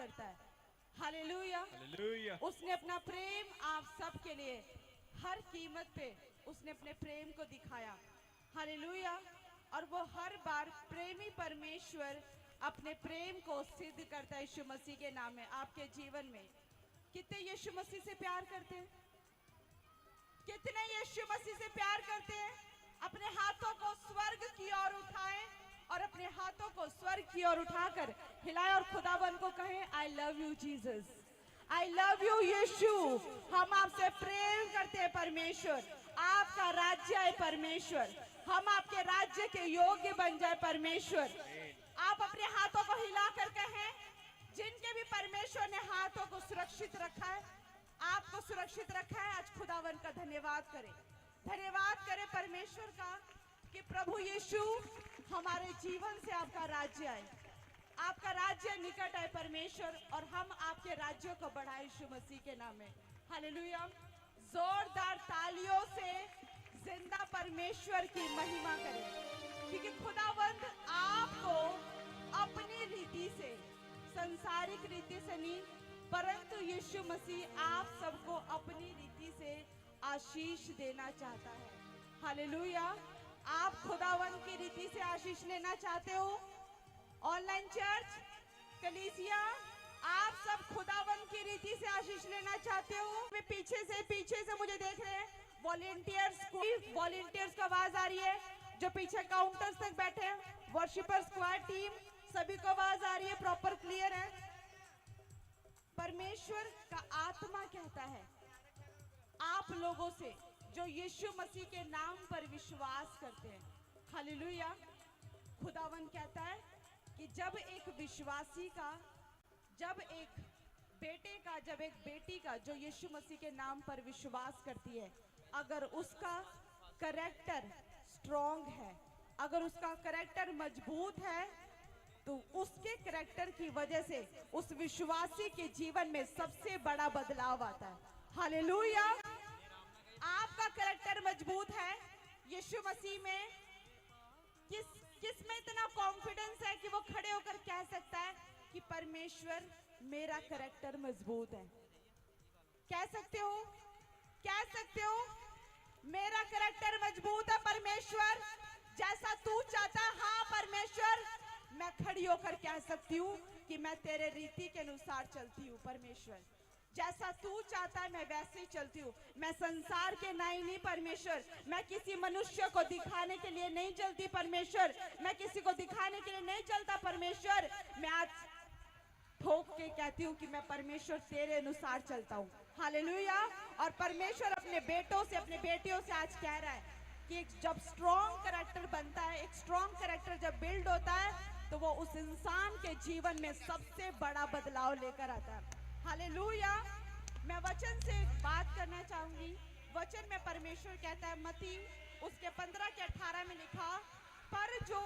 करता है। Hallelujah. Hallelujah. उसने अपना प्रेम आप सब के लिए हर कीमत पे उसने अपने प्रेम को दिखाया। हालेलुया। और वो हर बार प्रेमी परमेश्वर अपने प्रेम को सिद्ध करता है यीशु मसीह के नाम में आपके जीवन में। कितने यीशु मसीह से प्यार करते हैं? कितने यीशु मसीह से प्यार करते हैं? अपने हाथों को स्वर्ग की ओर उठाएं और अपने हाथों को स्वर्ग की ओर उठाकर हिलाएं और खुदावन को कहें, I love you Jesus, I love you Yeshu. हम आपसे प्रेम करते हैं परमेश्वर। आपका राज्य है परमेश्वर। हम आपके राज्य के योग्य बन जाए परमेश्वर। आप अपने हाथों को हिलाकर कहें, जिनके भी परमेश्वर ने हाथों को सुरक्षित रखा है, आपको सुरक्षित रखा है, आज खुदावन का धन्यवाद करें। धन्यवाद करें परमेश्वर का कि प्रभु यीशु हमारे जीवन से आपका राज्य आए, आपका राज्य निकट आए परमेश्वर, और हम आपके राज्यों को बढ़ाएं यीशु मसीह के नाम में। हालेलुया। जोरदार तालियों से जिंदा परमेश्वर की महिमा करें, क्योंकि खुदावंद आपको अपनी रीति से, संसारिक रीति से नहीं, परंतु यीशु मसीह आप सबको अपनी रीति से आशीष देना चाहता है। हालेलुया। आप खुदावन की रीति से आशीष लेना चाहते हो? ऑनलाइन चर्च, कलीसिया, आप सब खुदावन की रीति से आशीष लेना चाहते हो? मैं पीछे से मुझे देख रहे हैं वॉलेंटियर्स का आवाज आ रही है, जो पीछे काउंटर्स तक बैठे हैं, वर्शिपर स्क्वाड टीम, सभी को आवाज आ रही है, प्रॉपर क्लियर है। परमेश्वर का आत्मा कहता है आप लोगों से जो यीशु मसीह के नाम पर विश्वास करते हैं। हालेलुया। खुदावन कहता है कि जब एक विश्वासी का, जब एक बेटे का, जब एक बेटी का जो यीशु मसीह के नाम पर विश्वास करती है, अगर उसका करैक्टर स्ट्रॉन्ग है, अगर उसका करैक्टर मजबूत है, तो उसके करैक्टर की वजह से उस विश्वासी के जीवन में सबसे बड़ा बदलाव आता है। हालेलुया। आपका करैक्टर मजबूत है यीशु मसीह में। किस में इतना कॉन्फिडेंस है कि वो खड़े होकर कह सकता है कि परमेश्वर मेरा करैक्टर मजबूत है? कह सकते हो? कह सकते हो मेरा करैक्टर मजबूत है परमेश्वर, जैसा तू चाहता। हाँ परमेश्वर, मैं खड़ी होकर कह सकती हूँ कि मैं तेरे रीति के अनुसार चलती हूँ परमेश्वर। जैसा तू चाहता है मैं वैसे ही चलती हूँ। मैं संसार के नहीं परमेश्वर, मैं किसी मनुष्य को दिखाने के लिए नहीं चलती परमेश्वर, मैं किसी को दिखाने के लिए नहीं चलता परमेश्वर। मैं आज ठोक के कहती हूँ कि मैं परमेश्वर तेरे अनुसार चलता हूँ। हालेलुया। और परमेश्वर अपने बेटों से, अपने बेटियों से आज कह रहा है कि जब स्ट्रॉन्ग करैक्टर बनता है, एक स्ट्रॉन्ग करैक्टर जब बिल्ड होता है, तो वो उस इंसान के जीवन में सबसे बड़ा बदलाव लेकर आता है। हालेलुया। मैं वचन से बात करना चाहूंगी। वचन में परमेश्वर कहता है, मत्ती उसके 15 के 18 में लिखा, पर जो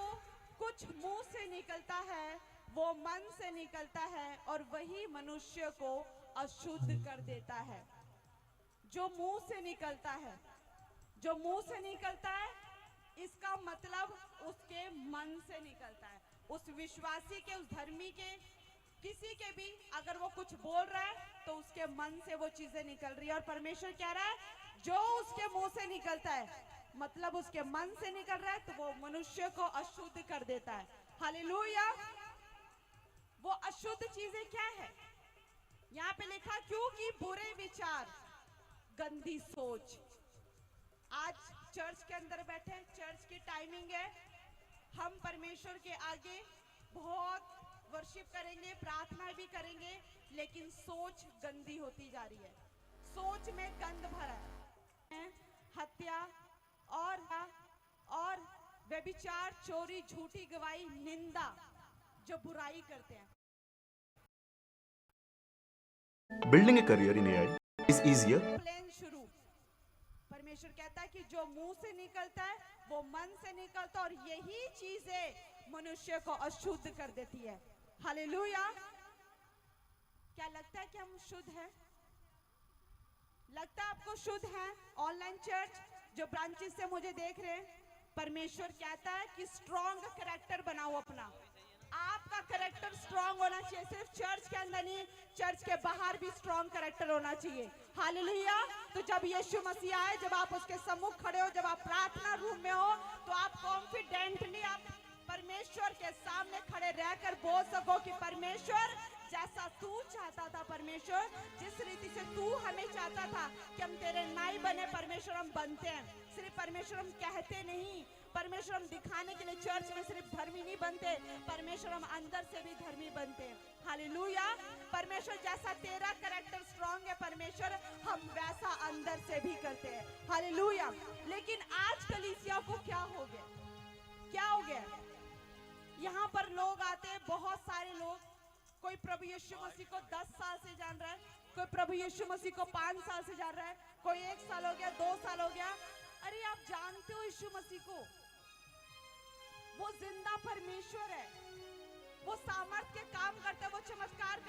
कुछ मुंह से निकलता है वो मन से निकलता है और वही मनुष्य को अशुद्ध कर देता है। जो मुंह से निकलता है, जो मुंह से निकलता है, इसका मतलब उसके मन से निकलता है। उस विश्वासी के, उस धर्मी के, किसी के भी अगर वो कुछ बोल रहा है तो उसके मन से वो चीजें निकल रही है। और परमेश्वर कह रहा है जो उसके मुंह से निकलता है, मतलब उसके मन से निकल रहा है, तो वो मनुष्य को अशुद्ध कर देता है। हालेलुया। वो अशुद्ध चीजें क्या है? यहाँ पे लिखा, क्योंकि बुरे विचार, गंदी सोच। आज चर्च के अंदर बैठे, चर्च की टाइमिंग है, हम परमेश्वर के आगे बहुत वर्शिप करेंगे, प्रार्थना भी करेंगे, लेकिन सोच गंदी होती जा रही है। सोच में गंद भरा है, हत्या और व्यभिचार, चोरी, झूठी गवाही, निंदा, जो बुराई करते हैं। Building a career in AI is easier. Plan शुरू। परमेश्वर कहता है कि जो मुंह से निकलता है वो मन से निकलता है, और यही चीजें मनुष्य को अशुद्ध कर देती है। हालेलुया। क्या लगता है कि हम शुद्ध हैं? लगता है आपको शुद्ध हैं? ऑनलाइन चर्च जो ब्रांचेस से मुझे देख रहे हैं, परमेश्वर कहता है कि स्ट्रॉन्ग करैक्टर बनाओ अपना। आपका करेक्टर स्ट्रांग होना चाहिए, सिर्फ चर्च के अंदर नहीं, चर्च के बाहर भी स्ट्रांग करेक्टर होना चाहिए। हालेलुया। तो जब यीशु मसीह आए, जब आप उसके सम्मुख खड़े हो, जब आप प्रार्थना रूम में हो, तो आप कॉन्फिडेंटली आप परमेश्वर के सामने खड़े रहकर बोल सको कि परमेश्वर, जैसा तू चाहता था, परमेश्वर जिस रीति से तू हमें चाहता था कि हम तेरे नाई बने, परमेश्वर हम बनते हैं। सिर्फ परमेश्वर हम कहते नहीं, परमेश्वर हम दिखाने के लिए चर्च में सिर्फ धर्मी नहीं बनते, परमेश्वर हम अंदर से भी धर्मी बनते हैं। हालेलुया। परमेश्वर जैसा तेरा कैरेक्टर स्ट्रांग है परमेश्वर, हम वैसा अंदर से भी करते हैं। हालेलुया। लेकिन आज कलीसिया को क्या हो गया, क्या हो गया? यहाँ पर लोग आते हैं, बहुत सारे लोग, कोई प्रभु यीशु मसीह को 10 साल से जान रहा है, कोई प्रभु यीशु मसीह को 5 साल से जान रहा है, कोई 1 साल हो गया, 2 साल हो गया। अरे आप जानते हो यीशु मसीह को? वो जिंदा परमेश्वर है, वो सामर्थ के काम करता है, वो चमत्कार